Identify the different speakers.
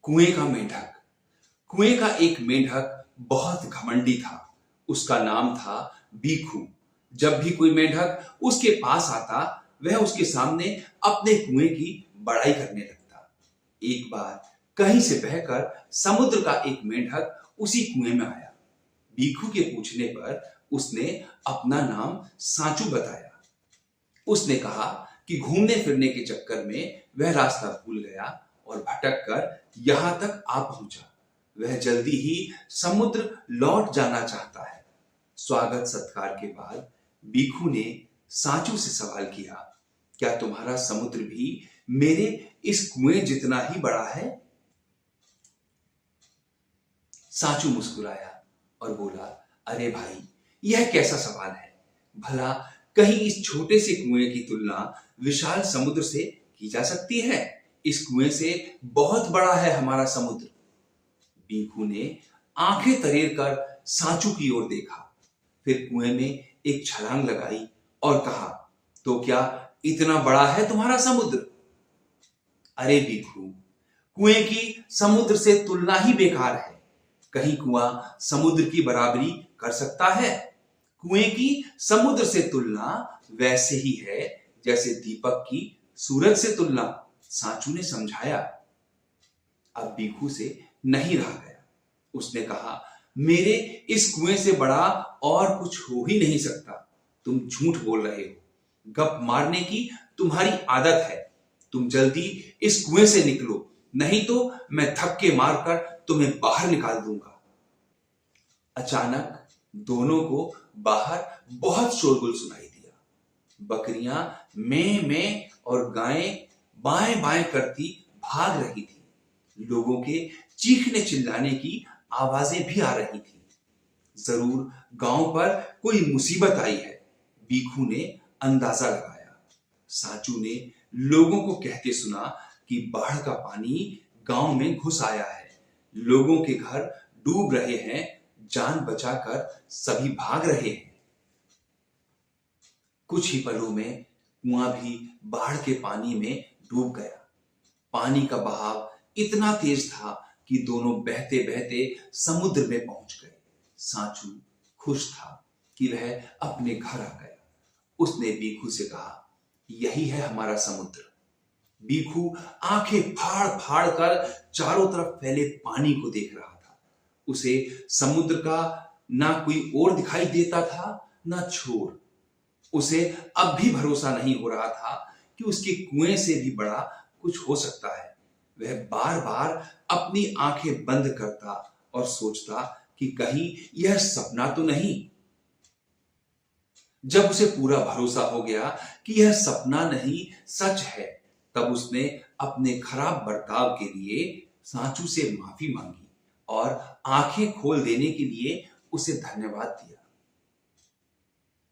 Speaker 1: कुएं का मेंढक। कुएं का एक मेंढक बहुत घमंडी था। उसका नाम था बीखू। जब भी कोई मेंढक उसके पास आता, वह उसके सामने अपने कुएं की बड़ाई करने लगता। एक बार कहीं से बहकर समुद्र का एक मेंढक उसी कुएं में आया। बीखू के पूछने पर उसने अपना नाम सांचू बताया। उसने कहा कि घूमने फिरने के चक्कर में वह रास्ता भूल गया और भटक कर यहां तक आ पहुंचा। वह जल्दी ही समुद्र लौट जाना चाहता है। स्वागत सत्कार के बाद बीखू ने सांचू से सवाल किया, क्या तुम्हारा समुद्र भी मेरे इस कुएं जितना ही बड़ा है? सांचू मुस्कुराया और बोला, अरे भाई, यह कैसा सवाल है? भला कहीं इस छोटे से कुएं की तुलना विशाल समुद्र से की जा सकती है? इस कुएं से बहुत बड़ा है हमारा समुद्र। बीखू ने आंखें तरेर कर सांचू की ओर देखा, फिर कुएं में एक छलांग लगाई और कहा, तो क्या इतना बड़ा है तुम्हारा समुद्र? अरे बीखू, कुएं की समुद्र से तुलना ही बेकार है। कहीं कुआं समुद्र की बराबरी कर सकता है? कुएं की समुद्र से तुलना वैसे ही है जैसे दीपक की सूरज से तुलना, सांचू ने समझाया। अब बीखू से नहीं रहा गया। उसने कहा, मेरे इस कुएं से बड़ा और कुछ हो ही नहीं सकता। तुम झूठ बोल रहे हो। गप मारने की तुम्हारी आदत है। तुम जल्दी इस कुएं से निकलो, नहीं तो मैं धक्के मारकर तुम्हें बाहर निकाल दूंगा। अचानक दोनों को बाहर बहुत शोरगुल सुनाई दिया। बकरियां में और गायें बाएं बाएं करती भाग रही थी। लोगों के चीखने चिल्लाने की आवाजें भी आ रही थी। जरूर गांव पर कोई मुसीबत आई है, बीखू ने अंदाजा लगाया। सांचू ने लोगों को कहते सुना कि बाढ़ का पानी गांव में घुस आया है। लोगों के घर डूब रहे हैं। जान बचाकर सभी भाग रहे हैं। कुछ ही पलों में कुआं भी बाढ़ के पानी में डूब गया। पानी का बहाव इतना तेज था कि दोनों बहते बहते समुद्र में पहुंच गए। सांचू खुश था कि वह अपने घर आ गया। उसने बीखू से कहा, यही है हमारा समुद्र। बीखू आंखें फाड़ फाड़ कर चारों तरफ फैले पानी को देख रहा था। उसे समुद्र का ना कोई और दिखाई देता था, ना छोर। उसे अब भी भरोसा नहीं हो रहा था कि उसके कुएं से भी बड़ा कुछ हो सकता है। वह बार बार अपनी आंखें बंद करता और सोचता कि कहीं यह सपना तो नहीं। जब उसे पूरा भरोसा हो गया कि यह सपना नहीं सच है, तब उसने अपने खराब बर्ताव के लिए सांचू से माफी मांगी और आंखें खोल देने के लिए उसे धन्यवाद दिया।